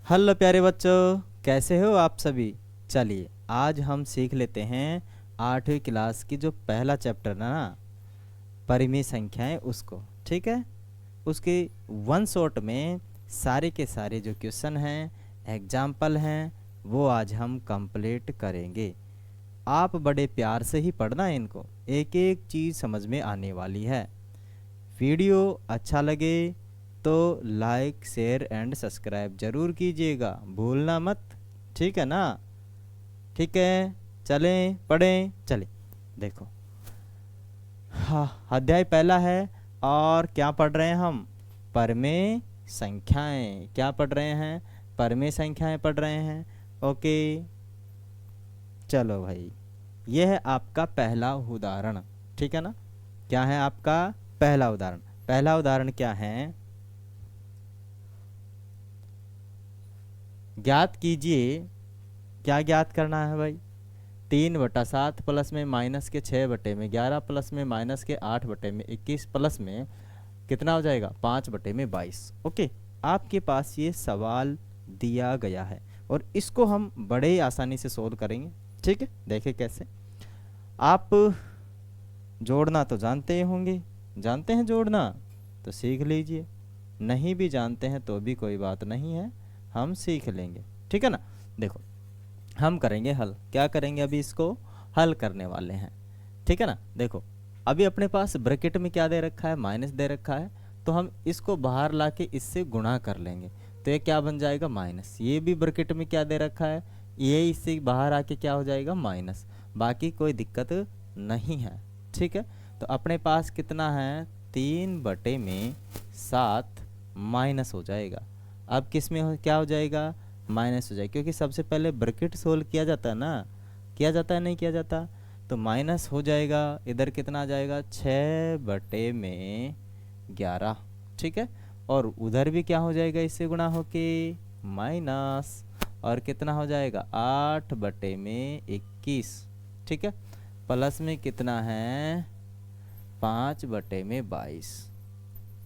Hello प्यारे बच्चों, कैसे हो आप सभी। चलिए आज हम सीख लेते हैं 8वीं क्लास की जो पहला चैप्टर है ना, परिमेय संख्याएं, उसको। ठीक है, उसके वन शॉट में सारे के सारे जो क्वेश्चन हैं, एग्जाम्पल हैं, वो आज हम कंप्लीट करेंगे। आप बड़े प्यार से ही पढ़ना है इनको, एक एक चीज़ समझ में आने वाली है। वीडियो अच्छा लगे तो लाइक शेयर एंड सब्सक्राइब जरूर कीजिएगा, भूलना मत। ठीक है ना। ठीक है, चलें पढ़ें। चलें, देखो, हाँ, अध्याय पहला है। और क्या पढ़ रहे हैं हम? परमेय संख्याएं। क्या पढ़ रहे हैं? परमेय संख्याएं पढ़ रहे हैं। ओके, चलो भाई, यह है आपका पहला उदाहरण। ठीक है ना। क्या है आपका पहला उदाहरण? पहला उदाहरण क्या है? ज्ञात कीजिए। क्या ज्ञात करना है भाई? 3/7 प्लस में माइनस के 6/11 प्लस में माइनस के 8/21 प्लस में कितना हो जाएगा? 5/22। ओके, आपके पास ये सवाल दिया गया है और इसको हम बड़े ही आसानी से सोल्व करेंगे। ठीक है, देखें कैसे। आप जोड़ना तो जानते ही होंगे, जानते हैं जोड़ना तो सीख लीजिए, नहीं भी जानते हैं तो भी कोई बात नहीं है, हम सीख लेंगे। ठीक है ना। देखो, हम करेंगे हल। क्या करेंगे? अभी इसको हल करने वाले हैं। ठीक है ना। देखो, अभी अपने पास ब्रैकेट में क्या दे रखा है? माइनस दे रखा है, तो हम इसको बाहर लाके इससे गुणा कर लेंगे, तो ये क्या बन जाएगा? माइनस। ये भी ब्रैकेट में क्या दे रखा है? ये इससे बाहर आके क्या हो जाएगा? माइनस। बाकी कोई दिक्कत नहीं है। ठीक है, तो अपने पास कितना है? 3/7 माइनस हो जाएगा। अब किस में क्या हो जाएगा? माइनस हो जाएगा, क्योंकि सबसे पहले ब्रैकेट सोल्व किया जाता है ना, किया जाता है नहीं किया जाता, तो माइनस हो जाएगा। इधर कितना आ जाएगा? 6/11। ठीक है, और उधर भी क्या हो जाएगा? इससे गुणा होके माइनस, और कितना हो जाएगा? 8/21। ठीक है, प्लस में कितना है? 5/22।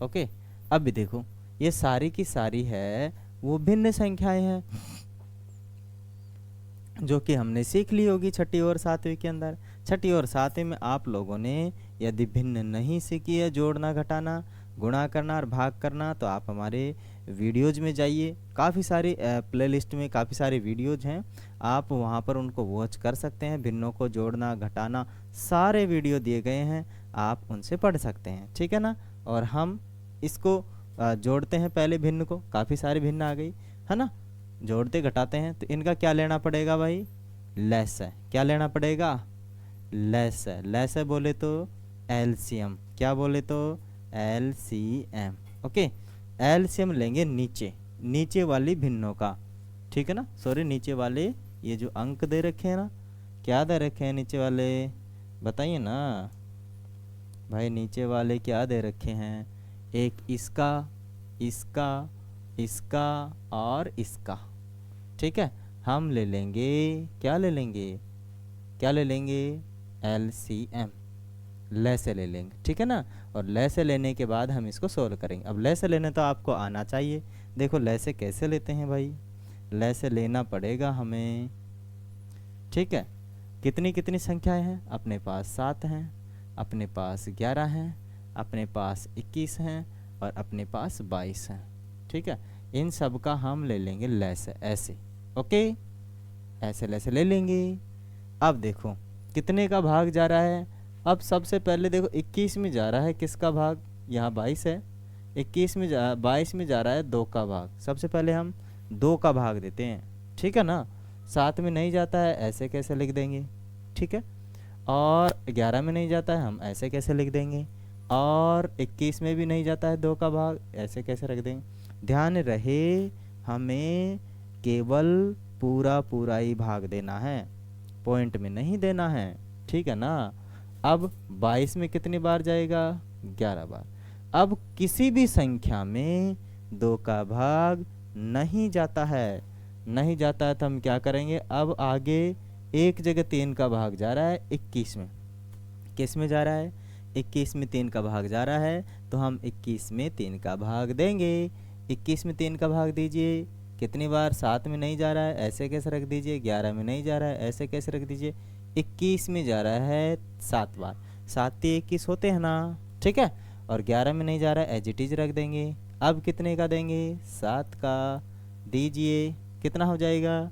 ओके, अब भी देखो, ये सारी की सारी है वो भिन्न संख्याएं हैं जो कि हमने सीख ली होगी छठी और सातवीं के अंदर। छठी और सातवीं में आप लोगों ने यदि भिन्न नहीं सीखी है, जोड़ना, घटाना, गुणा करना और भाग करना, तो आप हमारे वीडियोज में जाइए। काफ़ी सारी प्लेलिस्ट में काफ़ी सारे वीडियोज हैं, आप वहाँ पर उनको वॉच कर सकते हैं। भिन्नों को जोड़ना, घटाना, सारे वीडियो दिए गए हैं, आप उनसे पढ़ सकते हैं। ठीक है ना। और हम इसको जोड़ते हैं पहले भिन्न को। काफ़ी सारी भिन्न आ गई है ना। जोड़ते घटाते हैं तो इनका क्या लेना पड़ेगा भाई? लेस है। क्या लेना पड़ेगा? लेस है। लेस है बोले तो एलसीएम। क्या बोले तो? एलसीएम। ओके, एलसीएम लेंगे नीचे, नीचे वाली भिन्नों का। ठीक है ना, सॉरी, नीचे वाले ये जो अंक दे रखे हैं ना, क्या दे रखे हैं नीचे वाले? बताइए ना भाई, नीचे वाले क्या दे रखे हैं? एक इसका, इसका, इसका और इसका। ठीक है, हम ले लेंगे, क्या ले लेंगे? क्या ले लेंगे? एलसीएम। ले से ले लेंगे। ठीक है ना, और ले से लेने के बाद हम इसको सोल्व करेंगे। अब ले से लेने तो आपको आना चाहिए। देखो, ले से कैसे लेते हैं भाई? ले से लेना पड़ेगा हमें। ठीक है, कितनी कितनी संख्याएं हैं अपने पास? 7 हैं, अपने पास 11 हैं, अपने पास 21 हैं और अपने पास 22 हैं। ठीक है, इन सब का हम ले लेंगे लेस ऐसे। ओके, ऐसे लेसे ले लेंगे। अब देखो कितने का भाग जा रहा है। अब सबसे पहले देखो 21 में जा रहा है किसका भाग? यहाँ 22 है, 22 में जा रहा है 2 का भाग। सबसे पहले हम 2 का भाग देते हैं। ठीक है ना, 7 में नहीं जाता है, ऐसे कैसे लिख देंगे? ठीक है, और 11 में नहीं जाता है, हम ऐसे कैसे लिख देंगे? और 21 में भी नहीं जाता है 2 का भाग, ऐसे कैसे रख देंगे? ध्यान रहे, हमें केवल पूरा पूरा ही भाग देना है, पॉइंट में नहीं देना है। ठीक है ना। अब 22 में कितनी बार जाएगा? 11 बार। अब किसी भी संख्या में 2 का भाग नहीं जाता है, नहीं जाता है तो हम क्या करेंगे? अब आगे एक जगह 3 का भाग जा रहा है 21 में। किस में जा रहा है? 21 में 3 का भाग जा रहा है, तो हम 21 में 3 का भाग देंगे। 21 में 3 का भाग दीजिए, कितनी बार 7 में नहीं जा रहा है, ऐसे कैसे रख दीजिए। 11 में नहीं जा रहा है, ऐसे कैसे रख दीजिए। 21 में जा रहा है 7 बार, 7 21 होते हैं ना, ठीक है। और 11 में नहीं जा रहा है, एज इट इज रख देंगे। अब कितने का देंगे, 7 का दीजिए, कितना हो जाएगा,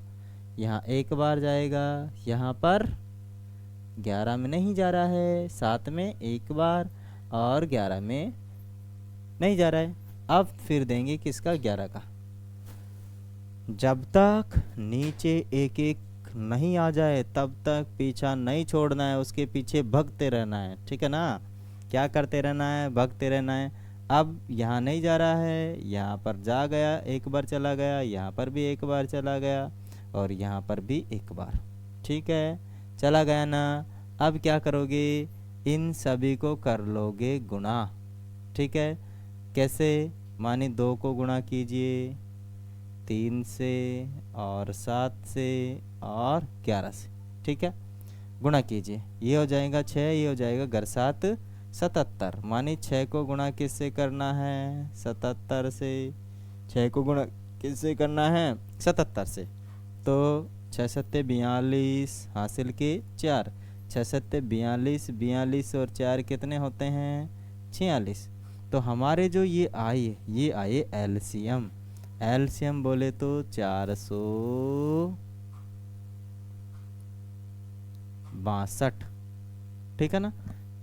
यहाँ एक बार जाएगा, यहाँ पर 11 में नहीं जा रहा है, 7 में एक बार और 11 में नहीं जा रहा है। अब फिर देंगे किसका, 11 का। जब तक नीचे एक एक नहीं आ जाए तब तक पीछा नहीं छोड़ना है, उसके पीछे भगते रहना है, ठीक है ना। क्या करते रहना है, भगते रहना है। अब यहाँ नहीं जा रहा है, यहाँ पर जा गया, एक बार चला गया, यहाँ पर भी एक बार चला गया और यहाँ पर भी एक बार, ठीक है, चला गया ना। अब क्या करोगे, इन सभी को कर लोगे गुणा, ठीक है। कैसे, माने 2 को गुणा कीजिए 3 से और 7 से और 11 से, ठीक है, गुणा कीजिए। ये हो जाएगा 6, ये हो जाएगा घर 7 77। माने 6 को गुणा किससे करना है, 77 से। 6 को गुणा किससे करना है, 77 से। तो 6 सत्ते 42 हासिल के 4, 6 सत्ते 42, 42 और 4 कितने होते हैं, 46। तो हमारे जो ये आए एलसीएम, एलसीएम बोले तो 462, ठीक है ना।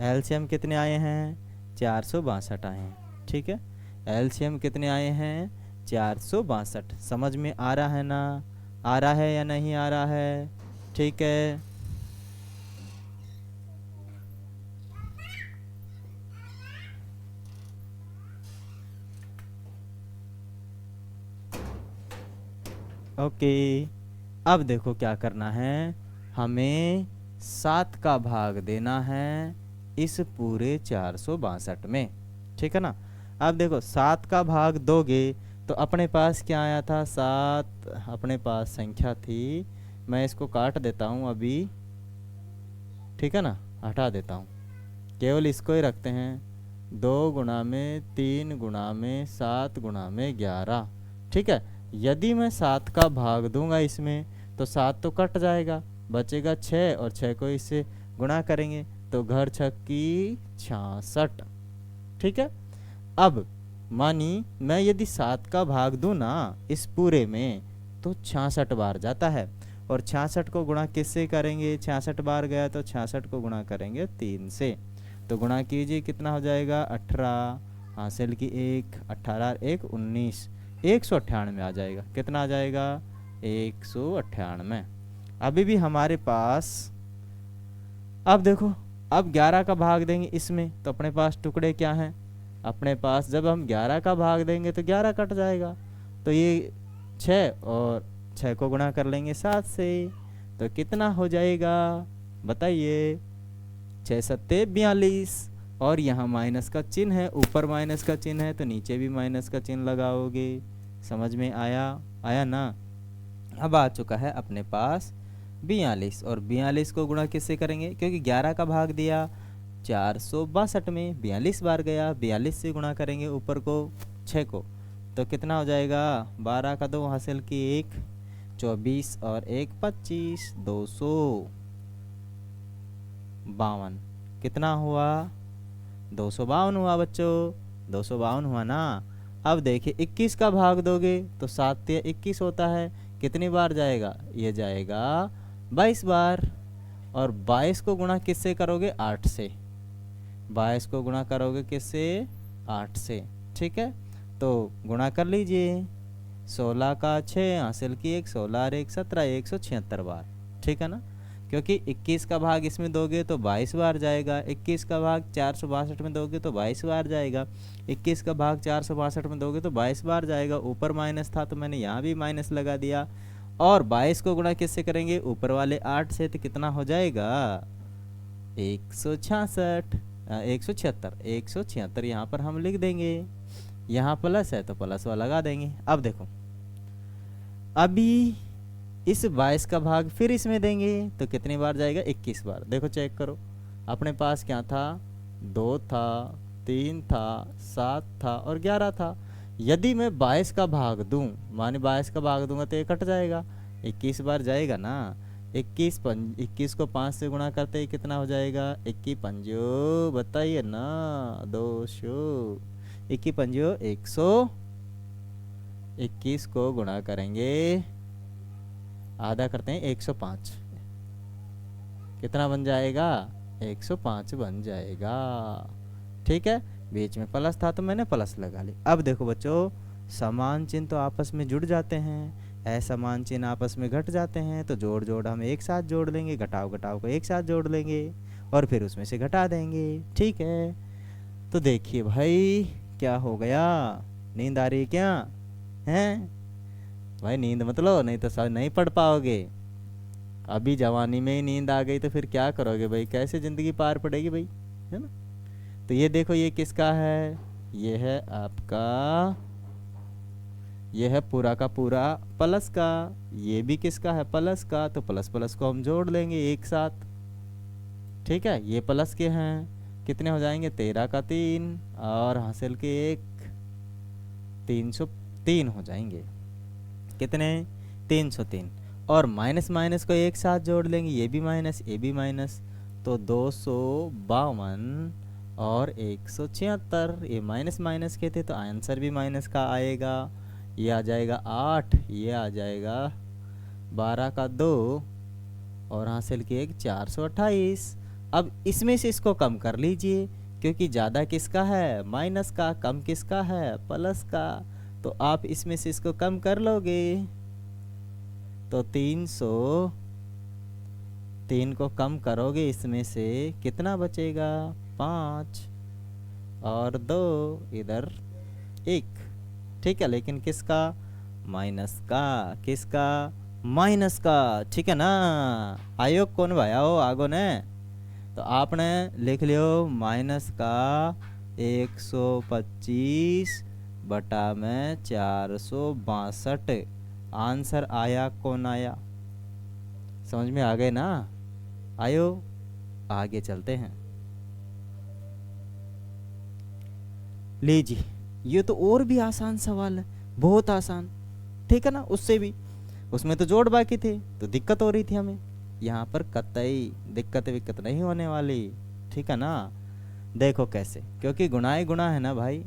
एलसीएम कितने आए हैं, 462 आए हैं, ठीक है। एलसीएम कितने आए हैं, 462। समझ में आ रहा है ना, आ रहा है या नहीं आ रहा है, ठीक है। ओके, अब देखो क्या करना है, हमें 7 का भाग देना है इस पूरे 462 में, ठीक है ना। अब देखो 7 का भाग दोगे तो अपने पास क्या आया था, 7 अपने पास संख्या थी। मैं इसको काट देता हूँ अभी, ठीक है ना, हटा देता हूँ, केवल इसको ही रखते हैं। 2 गुणा में 3 गुणा में 7 गुणा में 11, ठीक है। यदि मैं 7 का भाग दूंगा इसमें तो 7 तो कट जाएगा, बचेगा 6 और 6 को इससे गुणा करेंगे तो घर 6 की 66, ठीक है। अब मानी मैं यदि 7 का भाग दूं ना इस पूरे में तो 66 बार जाता है, और 66 को गुणा किससे करेंगे, 66 बार गया तो 66 को गुणा करेंगे 3 से। तो गुणा कीजिए, कितना हो जाएगा, 18 हासिल की 1, 18 1 19, 198 आ जाएगा। कितना आ जाएगा, 198। अभी भी हमारे पास, अब देखो, अब 11 का भाग देंगे इसमें तो अपने पास टुकड़े क्या हैं, अपने पास जब हम 11 का भाग देंगे तो 11 कट जाएगा, तो ये 6 और 6 को गुणा कर लेंगे 7 से, तो कितना हो जाएगा बताइए, 6 सत्ते 42। और यहाँ माइनस का चिन्ह है, ऊपर माइनस का चिन्ह है तो नीचे भी माइनस का चिन्ह लगाओगे। समझ में आया ना। अब आ चुका है अपने पास 42, और 42 को गुणा किससे करेंगे, क्योंकि 11 का भाग दिया 462 में, 42 बार गया, 42 से गुणा करेंगे ऊपर को 6 को, तो कितना हो जाएगा, 12 का 2 हासिल की 1, 24 और 1 25, 252। कितना हुआ, 252 हुआ बच्चों, 252 हुआ ना। अब देखिए 21 का भाग दोगे तो 7 या 21 होता है, कितनी बार जाएगा, ये जाएगा 22 बार। और 22 को गुणा किससे करोगे, 8 से। 22 को गुणा करोगे किससे, 8 से, ठीक है। तो गुणा कर लीजिए, 16 का 6 हासिल की 1, 16 और 1 17, 176 बार, ठीक है ना। क्योंकि 21 का भाग इसमें दोगे तो 22 बार जाएगा, 21 का भाग 462 में दोगे तो 22 बार जाएगा, 21 का भाग 462 में दोगे तो 22 बार जाएगा। ऊपर माइनस था तो मैंने यहाँ भी माइनस लगा दिया। और 22 को गुणा किससे करेंगे, ऊपर वाले 8 से, तो कितना हो जाएगा, 166, 176 यहाँ पर हम लिख देंगे। यहाँ प्लस है तो प्लस वाला लगा देंगे। अब देखो, अभी इस 22 का भाग फिर इसमें देंगे तो कितनी बार जाएगा, 21 बार। देखो चेक करो, अपने पास क्या था, 2 था, 3 था, 7 था और 11 था। यदि मैं 22 का भाग दूं, माने 22 का भाग दूंगा तो ये कट जाएगा, 21 बार जाएगा ना। 21 को 5 से गुणा करते ही कितना हो जाएगा, 21 पंजो बताइए ना, 200। 21 पंजो 100, 21 को गुणा करेंगे, आधा करते हैं 105, कितना बन जाएगा, 105 बन जाएगा। ठीक है, बीच में प्लस था तो मैंने प्लस लगा ली। अब देखो बच्चों, समान चिन्ह तो आपस में जुड़ जाते हैं, असमान चिन्ह आपस में घट जाते हैं, तो जोड़ जोड़ हम एक साथ जोड़ लेंगे, घटाव घटाव को एक साथ जोड़ लेंगे और फिर उसमें से घटा देंगे। ठीक है, तो देखिए भाई क्या हो गया, नींद आ रही है क्या, हैं भाई? नींद मत लो, नहीं तो सब नहीं पढ़ पाओगे। अभी जवानी में ही नींद आ गई तो फिर क्या करोगे भाई, कैसे ज़िंदगी पार पड़ेगी भाई, है ना? तो ये देखो, ये किसका है, ये है आपका, ये है पूरा का पूरा प्लस का, ये भी किसका है, प्लस का, तो प्लस प्लस को हम जोड़ लेंगे एक साथ। ठीक है, ये प्लस के हैं, कितने हो जाएंगे, 13 का 3 और हासिल के 1, 303 हो जाएंगे। कितने, 303। और माइनस माइनस को एक साथ जोड़ लेंगे, ये भी माइनस ये भी माइनस, तो 252 और 176। ये माइनस माइनस के थे तो आंसर भी माइनस का आएगा। ये आ जाएगा 8, ये आ जाएगा 12 का 2 और हासिल के 1, 428। अब इसमें से इसको कम कर लीजिए, क्योंकि ज़्यादा किसका है, माइनस का, कम किसका है, प्लस का। तो आप इसमें से इसको कम कर लोगे तो 303 को कम करोगे इसमें से कितना बचेगा, 5 और 2 इधर 1। ठीक है, लेकिन किसका, माइनस का, किसका, माइनस का। ठीक है ना, आयो कौन भाया हो आगो ने, तो आपने लिख लियो माइनस का 125 बटा में 462। आंसर आया कौन आया, समझ में आ गए ना? आयो आगे चलते हैं। लीजिए, ये तो और भी आसान सवाल है, बहुत आसान। ठीक है ना, उससे भी, उसमें तो जोड़ बाकी थे तो दिक्कत हो रही थी हमें, यहाँ पर कतई दिक्कत विक्कत नहीं होने वाली। ठीक है ना, देखो कैसे, क्योंकि गुणाए गुणा है ना भाई,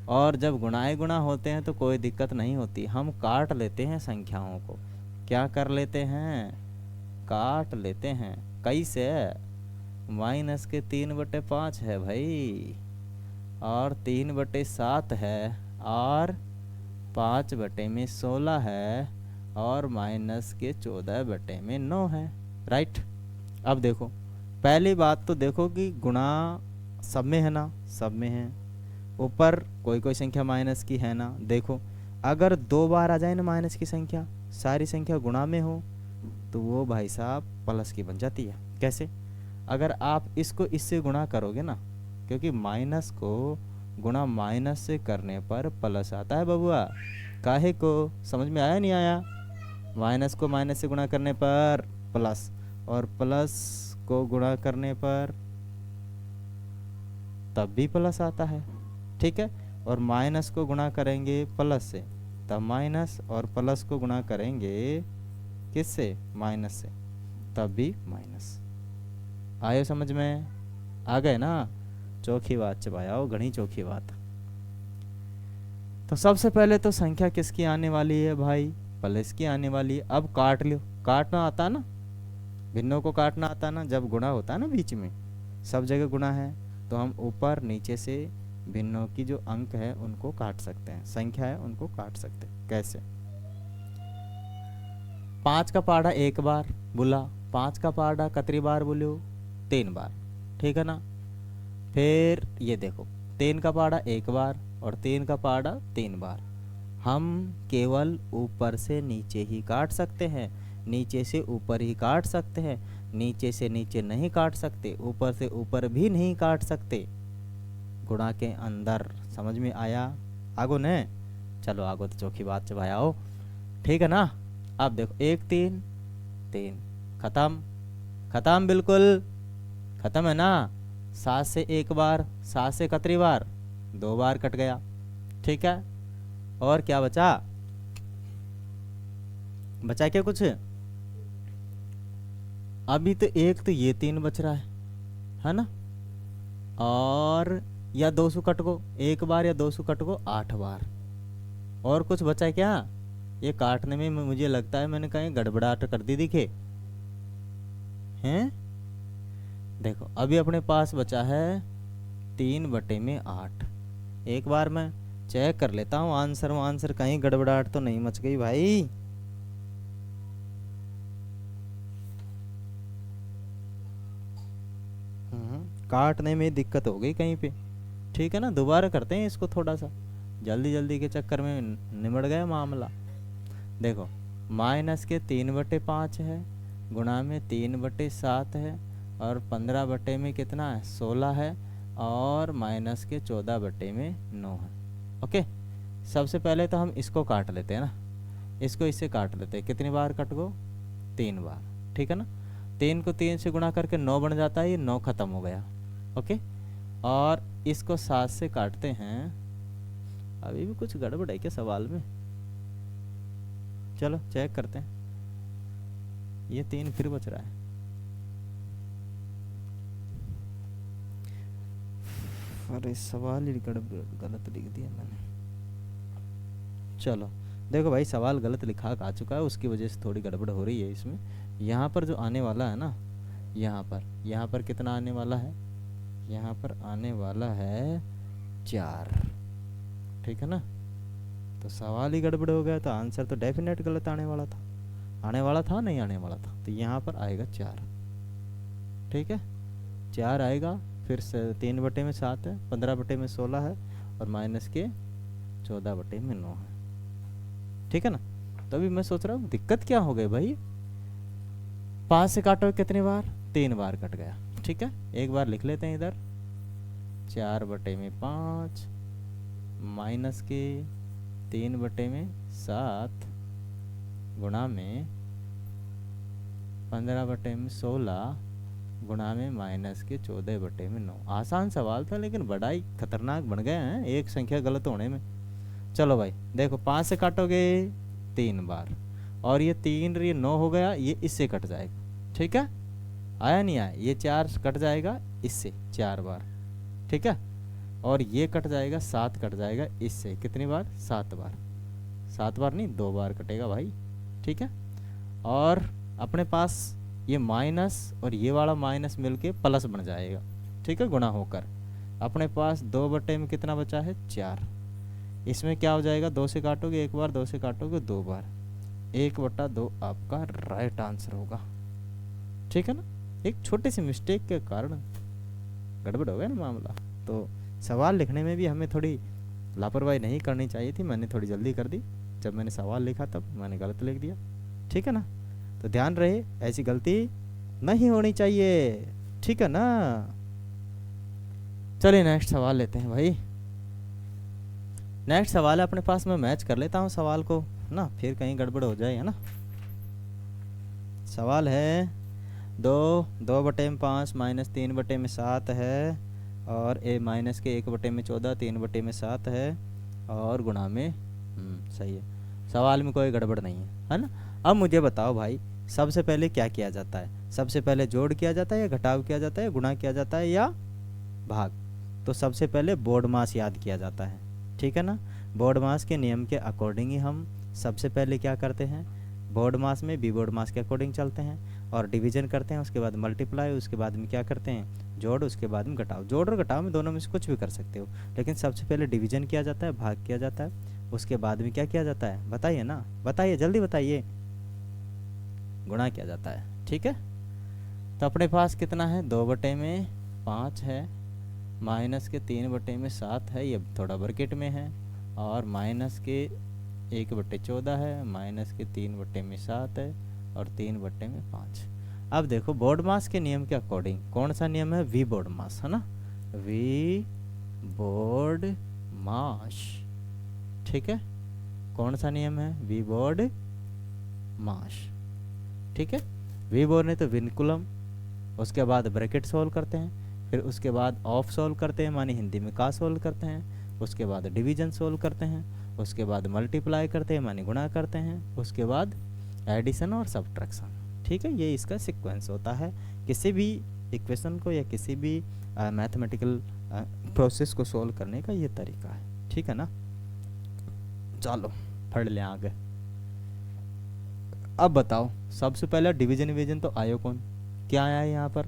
और जब गुणाए गुणा होते हैं तो कोई दिक्कत नहीं होती। हम काट लेते हैं संख्याओं को, क्या कर लेते हैं, काट लेते हैं। कैसे, माइनस के 3/5 है भाई, और 3/7 है, और 5/16 है, और माइनस के 14/9 है। राइट, अब देखो, पहली बात तो देखो कि गुणा सब में है ना, सब में है, ऊपर कोई कोई संख्या माइनस की है ना। देखो, अगर 2 बार आ जाए ना माइनस की संख्या, सारी संख्या गुणा में हो, तो वो भाई साहब प्लस की बन जाती है। कैसे, अगर आप इसको इससे गुणा करोगे ना, क्योंकि माइनस को गुणा माइनस से करने पर प्लस आता है बबुआ। काहे को, समझ में आया नहीं आया? माइनस को माइनस से गुणा करने पर प्लस, और प्लस को गुणा करने पर तब भी प्लस आता है। ठीक है, और माइनस को गुणा करेंगे प्लस से तब माइनस, और प्लस को गुणा करेंगे किससे, माइनस से, तब भी माइनस। आयो समझ में, आ गए ना? चौखी बात चबायाओ, घनी चौखी बात। तो सबसे पहले तो संख्या किसकी आने वाली है भाई, प्लस की आने वाली है। अब काट लो, काटना आता ना, भिन्नों को काटना आता ना, जब गुणा होता है ना बीच में, सब जगह गुणा है, तो हम ऊपर नीचे से भिन्नों की जो अंक है उनको काट सकते हैं, संख्या है उनको काट सकते हैं। कैसे, 5 का पहाड़ा एक बार बोला, 5 का पहाड़ा कितनी बार बोलो, 3 बार। ठीक है ना, फिर ये देखो, 3 का पहाड़ा एक बार और 3 का पहाड़ा 3 बार। हम केवल ऊपर से नीचे ही काट सकते हैं, नीचे से ऊपर ही काट सकते हैं, नीचे से नीचे नहीं काट सकते, ऊपर से ऊपर भी नहीं काट सकते गुणा के अंदर। समझ में आया आगो ने? चलो आगो तो चौखी बात चबाया हो। ठीक है ना, अब देखो 1 3 3 खत्म, खत्म, बिल्कुल खत्म है ना। 7 से एक बार, 7 से कितनी बार, 2 बार कट गया। ठीक है, और क्या बचा? बचा क्या कुछ? अभी तो एक तो ये 3 बच रहा है ना? और या 200 कट को 1 बार या 200 कट को 8 बार। और कुछ बचा है क्या? ये काटने में मुझे लगता है मैंने कहीं गड़बड़ाहट कर दी दिखे हैं। देखो अभी अपने पास बचा है 3/8। एक बार मैं चेक कर लेता हूँ आंसर कहीं गड़बड़ाहट तो नहीं मच गई भाई। काटने में दिक्कत हो गई कहीं पे। ठीक है ना, दोबारा करते हैं इसको, थोड़ा सा जल्दी जल्दी के चक्कर में निमट गया मामला। देखो माइनस के 3/5 है, गुणा में 3/7 है, और 15 में कितना है 16 है, और माइनस के 14/9 है। ओके, सबसे पहले तो हम इसको काट लेते हैं ना, इसको इससे काट लेते हैं। कितनी बार कट गो? 3 बार। ठीक है ना, 3 को 3 से गुणा करके 9 बन जाता है, ये 9 खत्म हो गया। ओके, और इसको 7 से काटते हैं। अभी भी कुछ गड़बड़ है क्या सवाल में? चलो चेक करते हैं। ये 3 फिर बच रहा है। अरे सवाल ही गलत लिख दिया मैंने। चलो देखो भाई, सवाल गलत लिखा आ चुका है, उसकी वजह से थोड़ी गड़बड़ हो रही है इसमें। यहाँ पर जो आने वाला है ना, यहाँ पर कितना आने वाला है? यहाँ पर आने वाला है 4। ठीक है ना, तो सवाल ही गड़बड़ हो गया, तो आंसर तो डेफिनेट गलत आने वाला था। नहीं आने वाला था, तो यहाँ पर आएगा 4। ठीक है, 4 आएगा, फिर 3/7 है, 15/16 है, और माइनस के 14/9 है। ठीक है ना, तो अभी मैं सोच रहा हूँ दिक्कत क्या हो गई भाई। 5 से काटो कितनी बार? 3 बार कट गया। ठीक है, एक बार लिख लेते हैं इधर, 4/5 माइनस के 3/7 गुणा में 15/16 गुणा में माइनस के 14/9। आसान सवाल था, लेकिन बड़ा ही खतरनाक बन गए हैं एक संख्या गलत होने में। चलो भाई देखो, 5 से काटोगे 3 बार, और ये 3 ये 9 हो गया, ये इससे कट जाएगा। ठीक है, आया नहीं आया? ये 4 कट जाएगा इससे 4 बार। ठीक है, और ये कट जाएगा, 7 कट जाएगा इससे कितनी बार? 7 बार। 7 बार नहीं, 2 बार कटेगा भाई। ठीक है, और अपने पास ये माइनस और ये वाला माइनस मिलके प्लस बन जाएगा। ठीक है, गुणा होकर अपने पास 2 में कितना बचा है? 4। इसमें क्या हो जाएगा? 2 से काटोगे 1 बार, 2 से काटोगे 2 बार, 1/2 आपका राइट आंसर होगा। ठीक है ना, एक छोटी सी मिस्टेक के कारण गड़बड़ हो गया ना मामला। तो सवाल लिखने में भी हमें थोड़ी लापरवाही नहीं करनी चाहिए थी, मैंने थोड़ी जल्दी कर दी। जब मैंने सवाल लिखा तब मैंने गलत लिख दिया। ठीक है ना, तो ध्यान रहे ऐसी गलती नहीं होनी चाहिए। ठीक है ना, चलिए नेक्स्ट सवाल लेते हैं भाई। नेक्स्ट सवाल है अपने पास, मैं मैच कर लेता हूँ सवाल को ना, फिर कहीं गड़बड़ हो जाए, है ना। सवाल है 2/5 माइनस 3/7 है, और माइनस के 1/14 3/7 है, और गुणा में सही है, सवाल में कोई गड़बड़ नहीं है ना। अब मुझे बताओ भाई, सबसे पहले क्या किया जाता है? सबसे पहले जोड़ किया जाता है, या घटाव किया जाता है, या गुणा किया जाता है, या भाग? तो सबसे पहले बोर्ड मास याद किया जाता है। ठीक है ना, बोर्ड मास के नियम के अकॉर्डिंग ही हम सबसे पहले क्या करते हैं, बोर्ड मास में बी बोर्ड मास के अकॉर्डिंग चलते हैं, और डिवीजन करते हैं, उसके बाद मल्टीप्लाई, उसके बाद में क्या करते हैं, जोड़, उसके बाद में घटाव। जोड़ और घटाव में दोनों में से कुछ भी कर सकते हो, लेकिन सबसे पहले डिवीजन किया जाता है, भाग किया जाता है, उसके बाद में क्या किया जाता है? बताइए ना, बताइए जल्दी बताइए। गुणा किया जाता है। ठीक है, तो अपने पास कितना है? 2/5 है, माइनस के 3/7 है, ये थोड़ा ब्रैकेट में है, और माइनस के 1/14 है, माइनस के 3/7 है, और 3/5। अब देखो बोर्ड मास के नियम के अकॉर्डिंग कौन सा नियम है? वी बोर्ड मास, है ना, वी बोर्ड मास। ठीक है, कौन सा नियम है? वी बोर्ड मास। ठीक है, वी बोर्ड तो विनकुलम, उसके बाद ब्रैकेट सोल्व करते हैं, फिर उसके बाद ऑफ सोल्व करते हैं, माने हिंदी में का सोल्व करते हैं, उसके बाद डिवीजन सोल्व करते हैं, उसके बाद मल्टीप्लाई करते हैं माने गुणा करते हैं, उसके बाद एडिशन और सब्ट्रैक्शन। ठीक है, ये इसका सीक्वेंस होता है किसी भी इक्वेशन को या किसी भी मैथमेटिकल प्रोसेस को सोल्व करने का ये तरीका है। ठीक है ना, चलो पढ़ लें आगे। अब बताओ, सबसे पहले डिवीजन विजन तो आयो कौन, क्या आया है यहाँ पर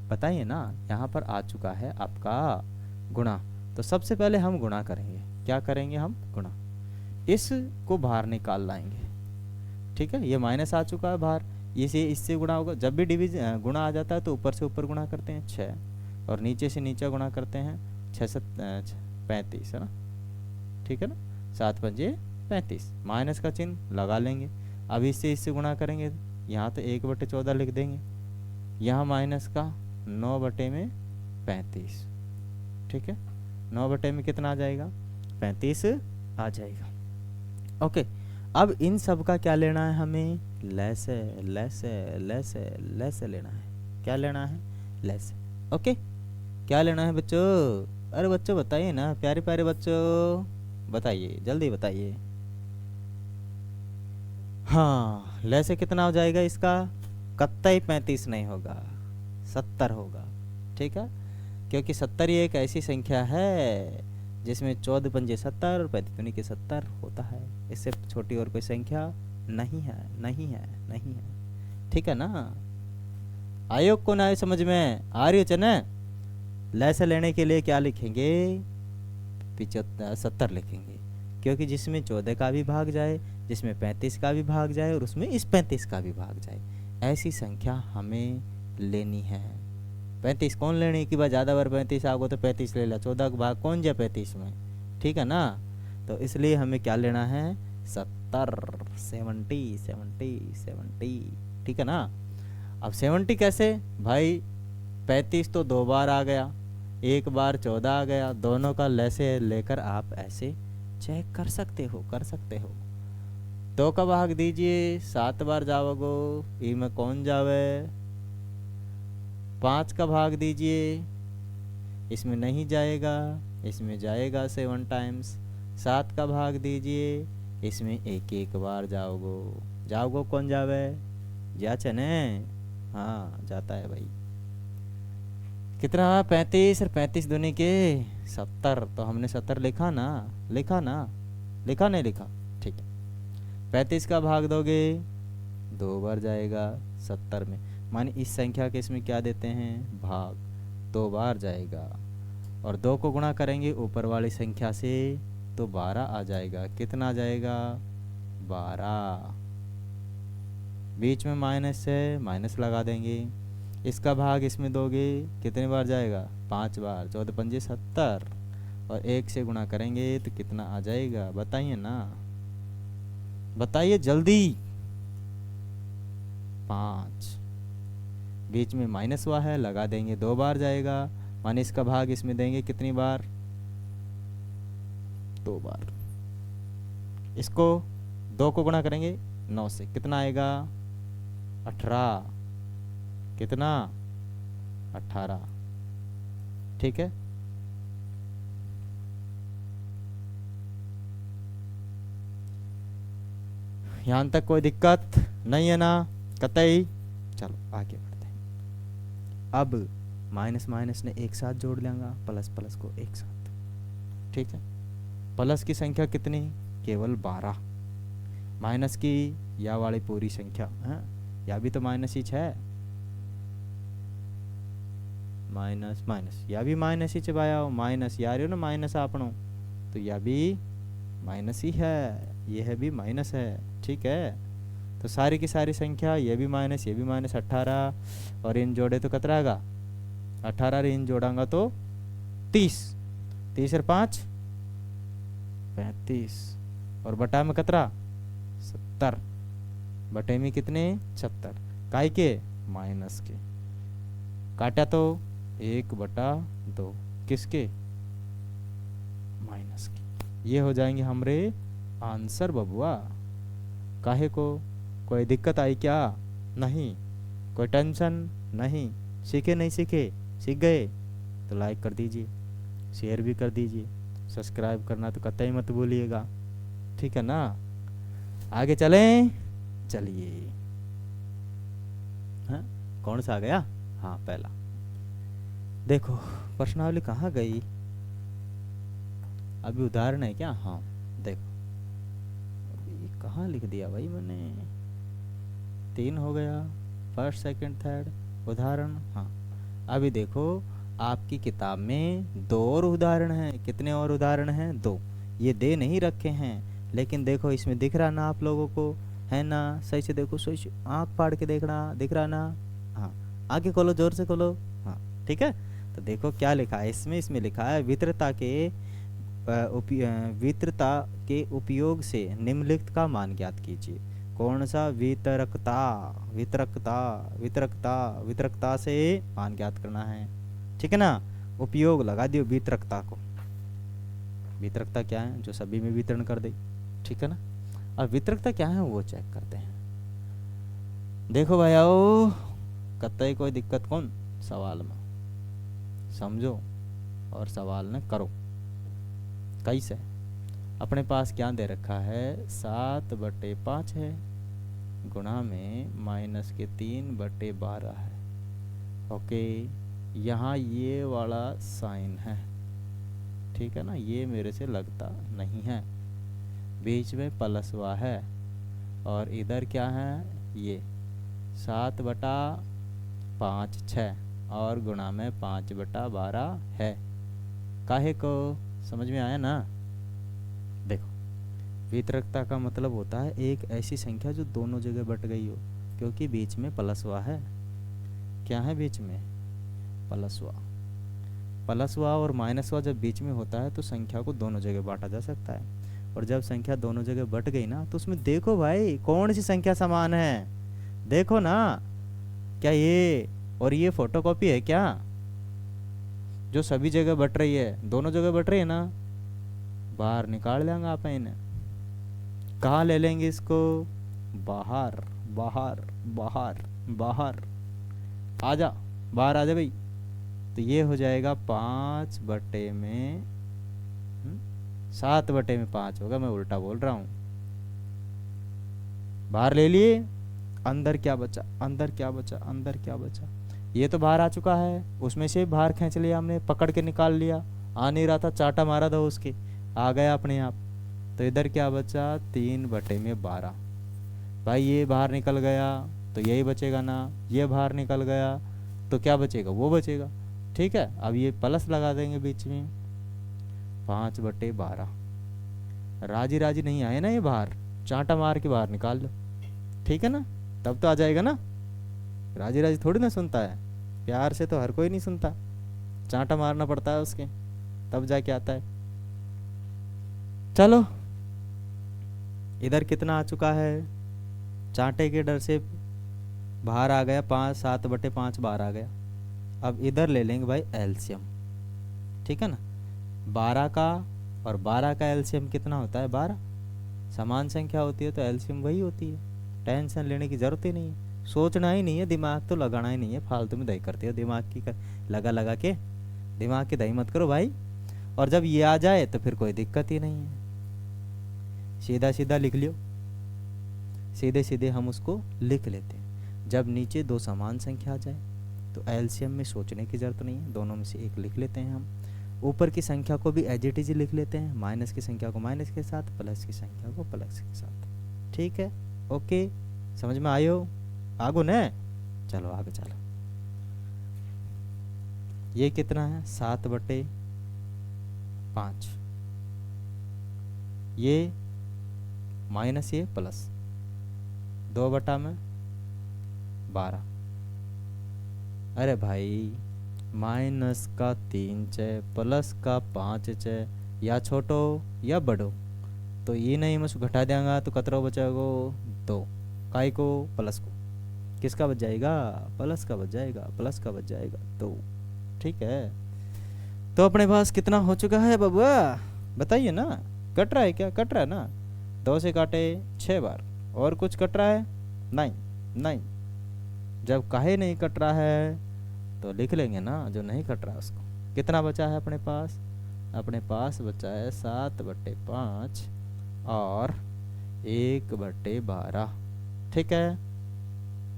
बताइए ना। यहाँ पर आ चुका है आपका गुणा, तो सबसे पहले हम गुणा करेंगे। क्या करेंगे हम, गुणा। इसको बाहर निकाल लाएंगे। ठीक है, ये माइनस आ चुका है बाहर, इससे गुणा होगा। जब भी डिवीजन गुणा आ जाता है तो ऊपर से ऊपर गुणा करते हैं 6 और नीचे से नीचे गुणा करते हैं 6 से 35 है ना। ठीक है ना, 7 पंजे 35, माइनस का चिन्ह लगा लेंगे। अब इससे गुणा करेंगे, यहाँ तो 1/14 लिख देंगे, यहाँ माइनस का 9/35। ठीक है, 9 में कितना आ जाएगा, 35 आ जाएगा। ओके, अब इन सब का क्या लेना है हमें, लैसे लेना है। क्या लेना है, लैसे। ओके, क्या लेना है बच्चों, अरे बच्चों बताइए ना, प्यारे प्यारे बच्चों बताइए, जल्दी बताइए। हाँ, लैसे कितना हो जाएगा इसका, कतई 35 नहीं होगा, 70 होगा। ठीक है, क्योंकि 70 ही एक ऐसी संख्या है जिसमें 14 पंजे 70 और 35 दूनी के 70 होता है। इससे छोटी और कोई संख्या नहीं है, नहीं है, नहीं है। ठीक है ना, आयोग को ना समझ में आ रही हो चने। लैसे लेने के लिए क्या लिखेंगे, 70 लिखेंगे, क्योंकि जिसमें 14 का भी भाग जाए, जिसमें 35 का भी भाग जाए और उसमें इस 35 का भी भाग जाए, ऐसी संख्या हमें लेनी है। 35 कौन लेनी कि भाई ज़्यादा बार 35 आगो तो 35 ले ला, 14 का भाग कौन जाए 35 में। ठीक है ना, तो इसलिए हमें क्या लेना है, 70, 70। ठीक है ना, अब 70 कैसे भाई, 35 तो 2 बार आ गया, 1 बार 14 आ गया, दोनों का लैसे लेकर आप ऐसे चेक कर सकते हो, 2 का भाग दीजिए, 7 बार जाओगो, ई में कौन जावे। 5 का भाग दीजिए, इसमें नहीं जाएगा, इसमें जाएगा 7 टाइम्स। 7 का भाग दीजिए, इसमें एक बार जाओगो कौन जावे, जा चने, हाँ जाता है भाई। कितना, 35 और 35 दूनी के 70, तो हमने 70 लिखा नहीं लिखा। ठीक है, 35 का भाग दोगे 2 बार जाएगा 70 में, माने इस संख्या के इसमें क्या देते हैं, भाग, 2 बार जाएगा। और 2 को गुणा करेंगे ऊपर वाली संख्या से तो 12 आ जाएगा। कितना आ जाएगा, 12। बीच में माइनस है, माइनस लगा देंगे। इसका भाग इसमें दोगे कितने बार जाएगा, 5 बार, 14 पंजे 70 और 1 से गुणा करेंगे तो कितना आ जाएगा, बताइए ना, बताइए जल्दी। 5, बीच में माइनस हुआ है, लगा देंगे, 2 बार जाएगा, माने इसका भाग इसमें देंगे कितनी बार, 2 बार। इसको 2 को गुणा करेंगे 9 से, कितना आएगा, 18। कितना, 18। ठीक है, यहां तक कोई दिक्कत नहीं है ना, कतई। चलो आगे बढ़ते हैं। अब माइनस माइनस ने एक साथ जोड़ लेंगे, प्लस प्लस को एक साथ। ठीक है, प्लस की संख्या कितनी, केवल 12। माइनस की या वाली पूरी संख्या है, या भी तो माइनस ही है, माइनस माइनस या भी माइनस ही चबाया हो, माइनस या रही हो ना माइनस आपनो, तो या भी माइनस ही है, यह भी माइनस है। ठीक है, तो सारी की सारी संख्या, ये भी माइनस, ये भी माइनस, 18 और इन जोड़े तो कितना आएगा, 18 और इन जोड़ांगा तो 30, 30 और 5 35 और बटा में कितना, 70, बटे में कितने, 76, काय के, माइनस के, काटा तो 1/2, किसके, माइनस के। ये हो जाएंगे हमारे आंसर बबुआ। काहे को, कोई दिक्कत आई क्या, नहीं, कोई टेंशन नहीं, सीखे नहीं सीखे, सीख गए तो लाइक कर दीजिए, शेयर भी कर दीजिए, सब्सक्राइब करना तो कतई मत भूलिएगा। ठीक है ना। आगे चलें, चलिए। हाँ, कौन सा आ गया? हाँ, पहला। देखो प्रश्नावली कहाँ गई? अभी उदाहरण है क्या? हाँ देखो, अभी कहाँ लिख दिया भाई मैंने? 3 हो गया, फर्स्ट सेकंड थर्ड उदाहरण। हाँ, अभी देखो आपकी किताब में 2 और उदाहरण हैं। कितने और उदाहरण हैं? 2। ये दे नहीं रखे हैं, लेकिन देखो इसमें दिख रहा ना आप लोगों को, है ना? सही से देखो, सही से आँख फाड़ के देखना, दिख रहा ना? हाँ, आगे खोलो, जोर से खोलो। हाँ ठीक है। तो देखो क्या लिखा है इसमें। इसमें लिखा है वितरता के उपयोग से निम्नलिखित का मान ज्ञात कीजिए। कौन सा? वितरकता, वितरकता, वितरकता, वितरकता से मान ज्ञात करना है, ठीक है ना। उपयोग लगा दियो वितरकता को। वितरकता क्या है? जो सभी में वितरण कर दे, ठीक है ना। अब वितरकता क्या है वो चेक करते हैं। देखो भाई आओ, कतई कोई दिक्कत कौन? सवाल में समझो और सवाल न करो। कैसे? अपने पास क्या दे रखा है? 7/5 है, गुणा में -3/12 है। ओके, यहाँ ये वाला साइन है, ठीक है ना। ये मेरे से लगता नहीं है, बीच में प्लसवा है, और इधर क्या है? ये 7/5 6 और गुणा में 5/12 है। काहे को? समझ में आया ना? देखो, वितरकता का मतलब होता है एक ऐसी संख्या जो दोनों जगह बट गई हो, क्योंकि बीच में प्लसवा है। क्या है बीच में? प्लसवा। प्लसवा और माइनसवा जब बीच में होता है तो संख्या को दोनों जगह बांटा जा सकता है। और जब संख्या दोनों जगह बट गई ना, तो उसमें देखो भाई कौन सी संख्या समान है। देखो ना, क्या ये और ये फोटोकॉपी है क्या? जो सभी जगह बट रही है, दोनों जगह बट रही है ना, बाहर निकाल लेंगे आप इन्हें। कहाँ ले लेंगे इसको? बाहर, बाहर, बाहर, बाहर। आजा, बाहर आजा भाई। तो ये हो जाएगा 7/5 होगा। मैं उल्टा बोल रहा हूँ। बाहर ले लिए, अंदर क्या बचा? अंदर क्या बचा? अंदर क्या बचा? ये तो बाहर आ चुका है, उसमें से बाहर खींच लिया हमने, पकड़ के निकाल लिया। आ नहीं रहा था, चाटा मारा था उसके, आ गया अपने आप। तो इधर क्या बचा? 3/12। भाई ये बाहर निकल गया तो यही बचेगा ना, ये बाहर निकल गया तो क्या बचेगा? वो बचेगा, ठीक है। अब ये प्लस लगा देंगे बीच में, 5/12। राजी राजी नहीं आए ना ये बाहर, चांटा मार के बाहर निकाल लो, ठीक है ना। तब तो आ जाएगा ना। राजी राजी थोड़ी ना सुनता है, प्यार से तो हर कोई नहीं सुनता, चांटा मारना पड़ता है उसके, तब जाके आता है। चलो, इधर कितना आ चुका है? चांटे के डर से बाहर आ गया, 7/5 बाहर आ गया। अब इधर ले लेंगे भाई एलसीएम, ठीक है ना। 12 का और 12 का एलसीएम कितना होता है? 12। समान संख्या होती है तो एलसीएम वही होती है, टेंशन लेने की ज़रूरत ही नहीं है, सोचना ही नहीं है, दिमाग तो लगाना ही नहीं है। फालतू में दही करते हो दिमाग की लगा लगा के, दिमाग की दही मत करो भाई। और जब ये आ जाए तो फिर कोई दिक्कत ही नहीं है, सीधा सीधा लिख लियो, सीधे सीधे हम उसको लिख लेते हैं। जब नीचे 2 समान संख्या आ जाए तो एलसीएम में सोचने की ज़रूरत नहीं है, दोनों में से एक लिख लेते हैं हम। ऊपर की संख्या को भी एज इट इज लिख लेते हैं, माइनस की संख्या को माइनस के साथ, प्लस की संख्या को प्लस के साथ, ठीक है। ओके, समझ में आयो? आगो न, चलो आगे चलो। ये कितना है? 7/5, ये माइनस ये प्लस, 2/12। अरे भाई, माइनस का 3 चे, प्लस का 5 चे, या छोटो या बड़ो, तो ये नहीं मैं घटा देंगा तो कतरो बचेगो? 2। काय को? प्लस को। किसका बच जाएगा? प्लस का बच जाएगा, प्लस का बच जाएगा 2, ठीक है। तो अपने पास कितना हो चुका है बबुआ? बताइए ना, कट रहा है क्या? कट रहा है ना? 2 से काटे 6 बार, और कुछ कट रहा है? नहीं, नहीं। जब काहे नहीं कट रहा है तो लिख लेंगे ना जो नहीं कट रहा उसको। कितना बचा है अपने पास? अपने पास बचा है 7/5 और 1/12। ठीक है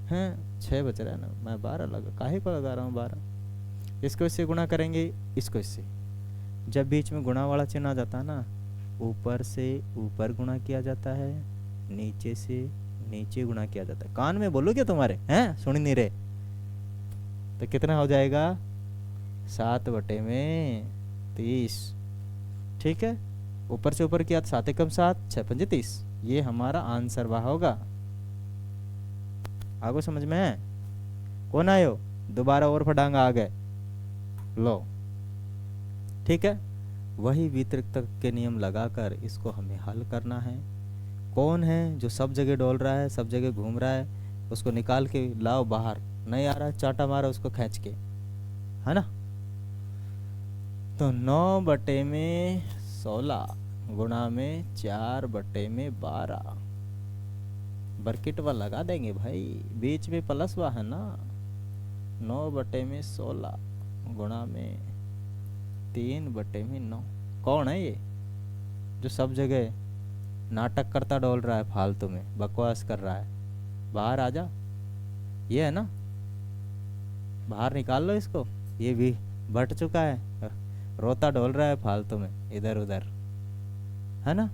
हैं, 6 बच रहा है ना, मैं 12 लगा, काहे को लगा रहा हूँ 12। इसको इससे गुणा करेंगे, इसको इससे। जब बीच में गुणा वाला चिन्ह आ जाता है ना, ऊपर से ऊपर गुणा किया जाता है, नीचे से नीचे गुणा किया जाता है। कान में बोलो क्या तुम्हारे, हैं सुन नहीं रहे? तो कितना हो जाएगा, 7/30। ठीक है, ऊपर से ऊपर किया तो 7 एकम 7, 6 पंजे 30। ये हमारा आंसर वह होगा। आगो समझ में है? कौन आयो, दोबारा और फटांगा आ गए लो। ठीक है, वही वितरक के नियम लगाकर इसको हमें हल करना है। कौन है जो सब जगह डोल रहा है, सब जगह घूम रहा है, उसको निकाल के लाओ बाहर। नहीं आ रहा, चाटा मारा उसको खींच के, है ना। तो 9/16 गुणा में 4/12। बरकिट वा लगा देंगे भाई, बीच में प्लस वा है ना। 9/16 गुणा में 3/9। कौन है ये जो सब जगह नाटक करता डोल रहा है, फालतू में बकवास कर रहा है? बाहर आ जा, ये है ना, बाहर निकाल लो इसको। ये भी बट चुका है, रोता डोल रहा है फालतू में इधर उधर, है ना।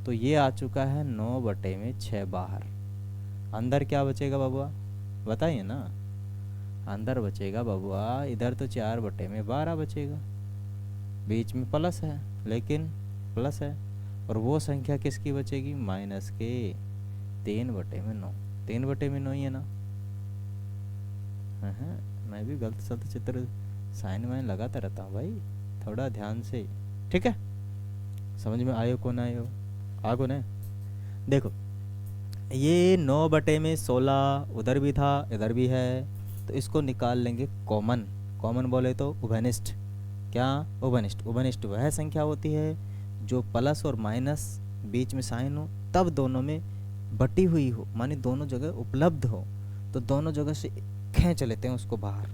तो ये आ चुका है 9/6 बाहर। अंदर क्या बचेगा बबुआ, बताइए ना। अंदर बचेगा बबुआ, इधर तो 4/12 बचेगा, बीच में प्लस है, लेकिन प्लस है। और वो संख्या किसकी बचेगी, माइनस के 3/9। 3/9 ही है ना। हाँ, मैं भी गलत सलत चित्र साइन वाइन लगाता रहता हूँ भाई, थोड़ा ध्यान से। ठीक है, समझ में आयो को ना आयो, आगो ने देखो। ये 9/16 उधर भी था, इधर भी है, तो इसको निकाल लेंगे कॉमन। कॉमन बोले तो उभयनिष्ठ। क्या, उभयनिष्ठ। उभयनिष्ठ वह संख्या होती है जो प्लस और माइनस बीच में साइन हो, तब दोनों में बटी हुई हो, माने दोनों जगह उपलब्ध हो, तो दोनों जगह से खींच लेते हैं उसको बाहर।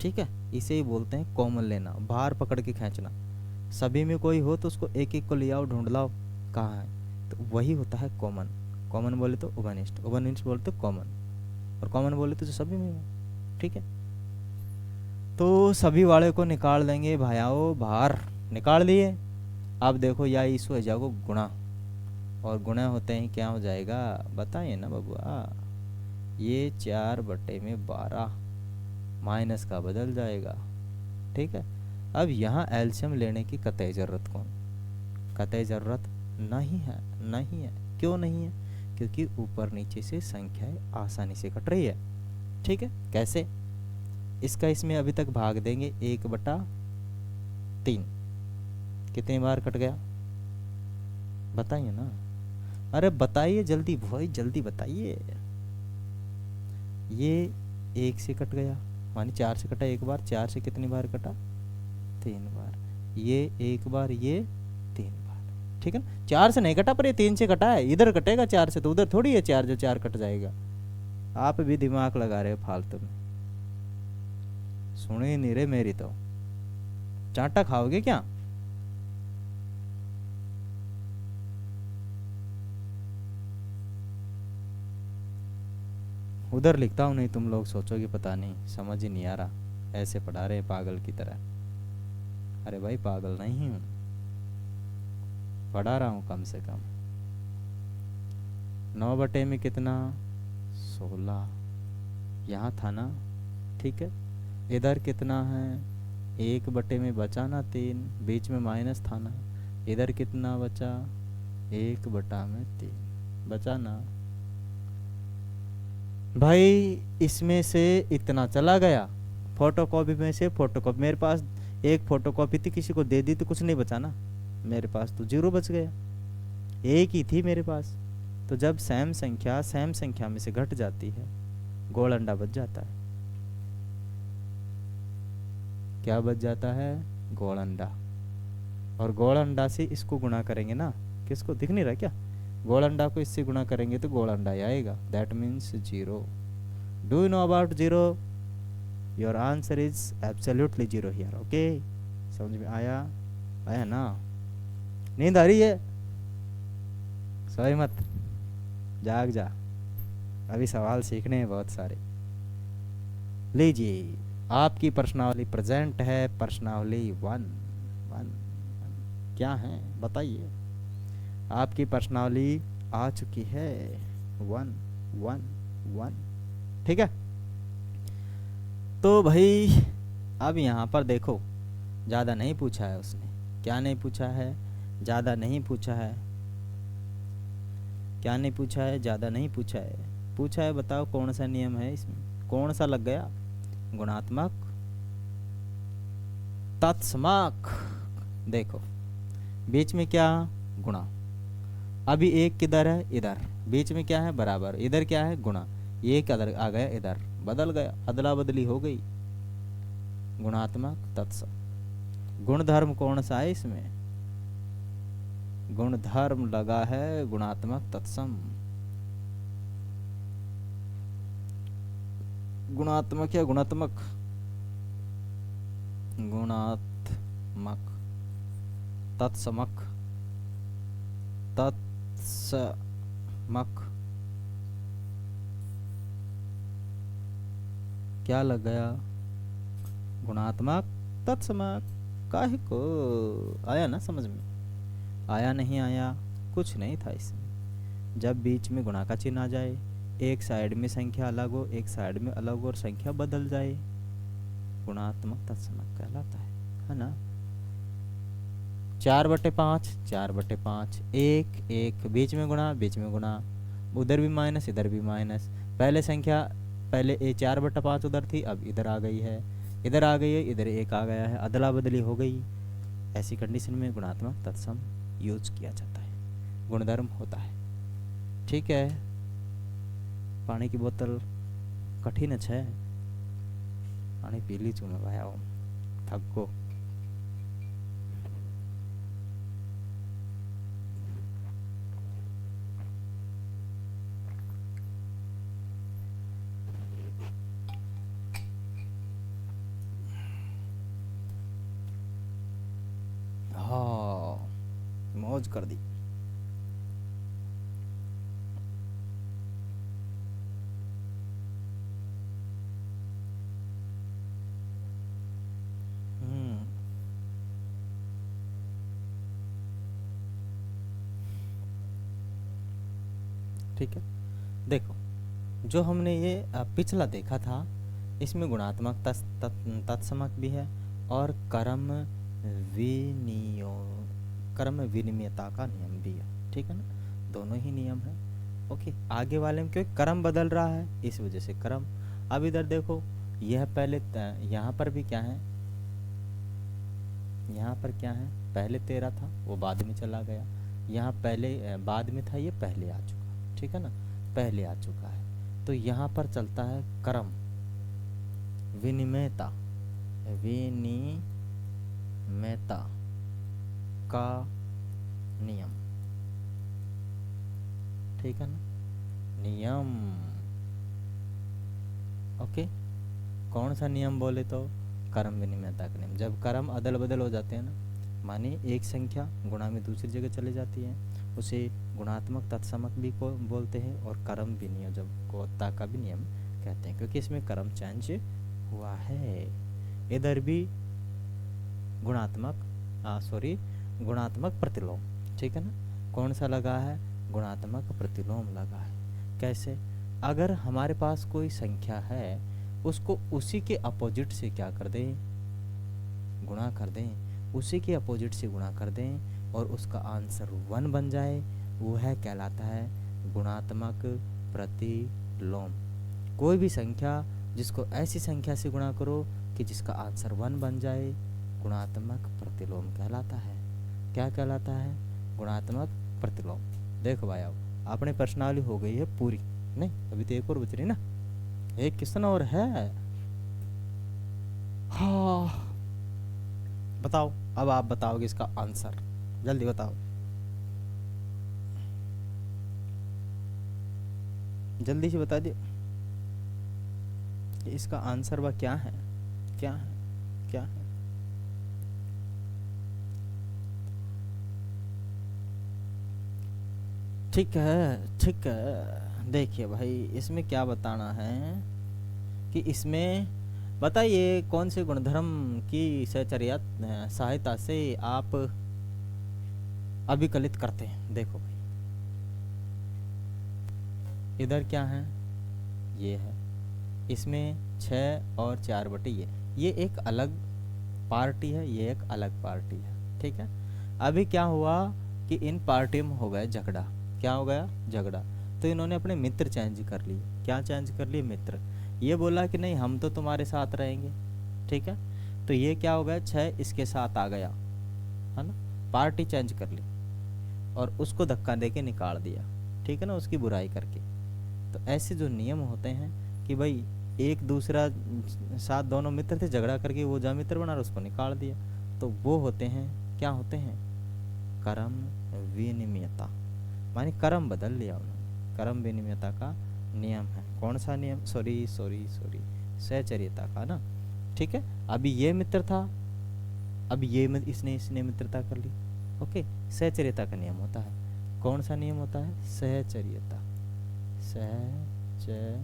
ठीक है, इसे ही बोलते हैं कॉमन लेना, बाहर पकड़ के खींचना। सभी में कोई हो तो उसको एक एक को ले आओ, ढूंढ लाओ कहाँ है, तो वही होता है कॉमन। कॉमन बोले तो उभयनिष्ठ, उभयनिष्ठ बोले तो कॉमन, और कॉमन बोले तो जो सभी में हो। ठीक है, तो सभी वाले को निकाल देंगे भाइयों बाहर। निकाल दिए। अब देखो या इस हो जाओ गुणा, और गुणा होते ही क्या हो जाएगा, बताइए ना बबुआ। ये 4/12 माइनस का बदल जाएगा। ठीक है, अब यहाँ एल्शियम लेने की कतई ज़रूरत कतई ज़रूरत नहीं है। नहीं है, क्यों नहीं है? क्योंकि ऊपर नीचे से संख्याएं आसानी से कट रही है। ठीक है, कैसे? इसका इसमें अभी तक भाग देंगे 1/3। कितनी बार कट गया, बताइए ना। अरे बताइए जल्दी भाई, जल्दी बताइए। ये 1 से कट गया, मानी 4 से कटा एक बार। 4 से कितनी बार कटा, 3 बार। ये 1 बार, ये 3 बार। ठीक है ना, 4 से नहीं कटा, पर ये 3 से कटा है। इधर कटेगा 4 से, तो उधर थोड़ी है 4 जो 4 कट जाएगा। आप भी दिमाग लगा रहे हो फालतू में, सुन ही नहीं रहे मेरी। तो चाटा खाओगे क्या? उधर लिखता हूँ, नहीं तुम लोग सोचोगे पता नहीं, समझ ही नहीं आ रहा, ऐसे पढ़ा रहे पागल की तरह। अरे भाई पागल नहीं हूँ, पढ़ा रहा हूँ कम से कम। 9 में कितना, 16 यहाँ था ना। ठीक है, इधर कितना है, 1 में बचा ना 3, बीच में माइनस था ना। इधर कितना बचा, 1/3 बचा ना भाई। इसमें से इतना चला गया, फोटोकॉपी में से फोटोकॉपी। मेरे पास एक फोटोकॉपी थी, किसी को दे दी तो कुछ नहीं बचा ना, मेरे पास तो 0 बच गया। एक ही थी मेरे पास। तो जब सेम संख्या में से घट जाती है, गोल अंडा बच जाता है। क्या बच जाता है, गोल अंडा। और गोल अंडा से इसको गुणा करेंगे ना, किसको दिख नहीं रहा क्या, गोल अंडा को इससे गुणा करेंगे तो गोल अंडा ही आएगा। That means 0। Do you know about 0? Your answer is absolutely 0 here. Okay, समझ में आया? आया ना? नींद आ रही है? सोए मत, जाग जा, अभी सवाल सीखने हैं बहुत सारे। लीजिए, आपकी प्रश्नावली प्रेजेंट है, प्रश्नावली वन। वन क्या है बताइए। आपकी प्रश्नावली आ चुकी है, वन वन वन। ठीक है, तो भाई अब यहाँ पर देखो, ज़्यादा नहीं पूछा है उसने। क्या नहीं पूछा है? ज़्यादा नहीं पूछा है। क्या नहीं पूछा है? ज़्यादा नहीं पूछा है। पूछा है, बताओ कौन सा नियम है इसमें, कौन सा लग गया? गुणात्मक तत्समक। देखो बीच में क्या? गुणा। अभी एक किधर है? इधर। बीच में क्या है? बराबर। इधर क्या है? गुणा। ये किधर आ गया? इधर। बदल गया, अदला बदली हो गई। गुणात्मक तत्सम। गुणधर्म कौन सा है इसमें? गुणधर्म लगा है गुणात्मक तत्सम। गुणात्मक या गुणात्मक? गुणात्मक तत्समक। तत्समक क्या लग गया? गुणात्मक तत्समक। काहे को? आया ना समझ में? आया नहीं आया? कुछ नहीं था इसमें। जब बीच में गुणा का चिन्ह आ जाए, एक साइड में संख्या अलग हो, एक साइड में अलग हो और संख्या बदल जाए, गुणात्मक तत्समक कहलाता है ना? 4/5, 4/5, एक एक, बीच में गुणा, बीच में गुणा, उधर भी माइनस, इधर भी माइनस। पहले संख्या, पहले 4/5 उधर थी, अब इधर आ गई है, इधर आ गई है, इधर एक आ गया है, अदला बदली हो गई। ऐसी कंडीशन में गुणात्मक तत्सम यूज किया जाता है, गुणधर्म होता है। ठीक है, पानी की बोतल कठिन है, पानी पी ली मैं भाई, आओ थक को। हाँ, मौज कर दी। ठीक है, देखो जो हमने ये पिछला देखा था, इसमें गुणात्मक तत्समक भी है और कर्म विनिमयता का नियम भी है। ठीक है ना, दोनों ही नियम है। ओके, आगे वाले में क्योंकि क्रम बदल रहा है, इस वजह से क्रम। अब इधर देखो, यह पहले यहाँ पर भी क्या है? यहाँ पर क्या है? पहले 13 था, वो बाद में चला गया। यहाँ पहले बाद में था, ये पहले आ चुका। ठीक है ना, पहले आ चुका है। तो यहाँ पर चलता है क्रम विनिमयता, विनिमयता का नियम। ठीक है ना, नियम। ओके, कौन सा नियम बोले तो कर्म विनिमयता का नियम। जब कर्म अदल बदल हो जाते हैं ना, माने एक संख्या गुणा में दूसरी जगह चले जाती है, उसे गुणात्मक तत्समक भी को बोलते हैं और कर्म विनियोजकता का भी नियम कहते हैं, क्योंकि इसमें कर्म चेंज हुआ है। इधर भी गुणात्मक प्रतिलोम। ठीक है ना, कौन सा लगा है? गुणात्मक प्रतिलोम लगा है। कैसे? अगर हमारे पास कोई संख्या है, उसको उसी के अपोजिट से क्या कर दें? गुणा कर दें। उसी के अपोजिट से गुणा कर दें और उसका आंसर 1 बन जाए, वो है कहलाता है गुणात्मक प्रतिलोम। कोई भी संख्या जिसको ऐसी संख्या से गुणा करो कि जिसका आंसर 1 बन जाए, गुणात्मक प्रतिलोम कहलाता है। क्या कहलाता है? गुणात्मक प्रतिलोम। देखो भाई, अब अपने प्रश्नावली हो गई है पूरी। नहीं, अभी तो एक और बच रही ना, एक क्वेश्चन और है। हाँ, बताओ, अब आप बताओगे इसका आंसर, जल्दी बताओ, जल्दी से बता दियो इसका आंसर वह क्या है? क्या है? क्या है? ठीक है, ठीक है। देखिए भाई, इसमें क्या बताना है कि इसमें बताइए कौन से गुणधर्म की सहायता से आप अभिकलित करते हैं। देखो भाई, इधर क्या है, ये है, इसमें 6 और 4 बटे ये एक अलग पार्टी है, ये एक अलग पार्टी है। ठीक है, अभी क्या हुआ कि इन पार्टियों में हो गया झगड़ा। क्या हो गया, झगड़ा। तो इन्होंने अपने मित्र चेंज कर लिए। क्या चेंज कर लिए, मित्र। ये बोला कि नहीं हम तो तुम्हारे साथ रहेंगे। ठीक है, तो ये क्या हो गया, 6 इसके साथ आ गया, है ना, पार्टी चेंज कर ली और उसको धक्का दे के निकाल दिया। ठीक है ना, उसकी बुराई करके। तो ऐसे जो नियम होते हैं कि भाई एक दूसरा साथ दोनों मित्र थे, झगड़ा करके वो जा मित्र बना और उसको निकाल दिया, तो वो होते हैं, क्या होते हैं, कर्म विनिमयता। माने कर्म बदल लिया उन्होंने। कर्म विनिमयता का नियम है। कौन सा नियम, सॉरी सॉरी सॉरी, सहचर्यता का ना। ठीक है, अभी ये मित्र था, अब ये इसने मित्रता कर ली। ओके, सहचर्यता का नियम होता है। कौन सा नियम होता है, सहचर्यता। सहचर्यता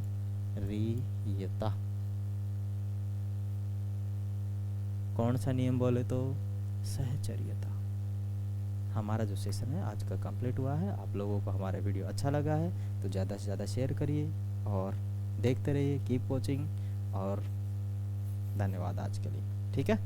कौन सा नियम बोले तो सहचर्यता। हमारा जो सेशन है आज का कंप्लीट हुआ है। आप लोगों को हमारा वीडियो अच्छा लगा है तो ज़्यादा से ज़्यादा शेयर करिए और देखते रहिए। कीप वॉचिंग और धन्यवाद आज के लिए। ठीक है।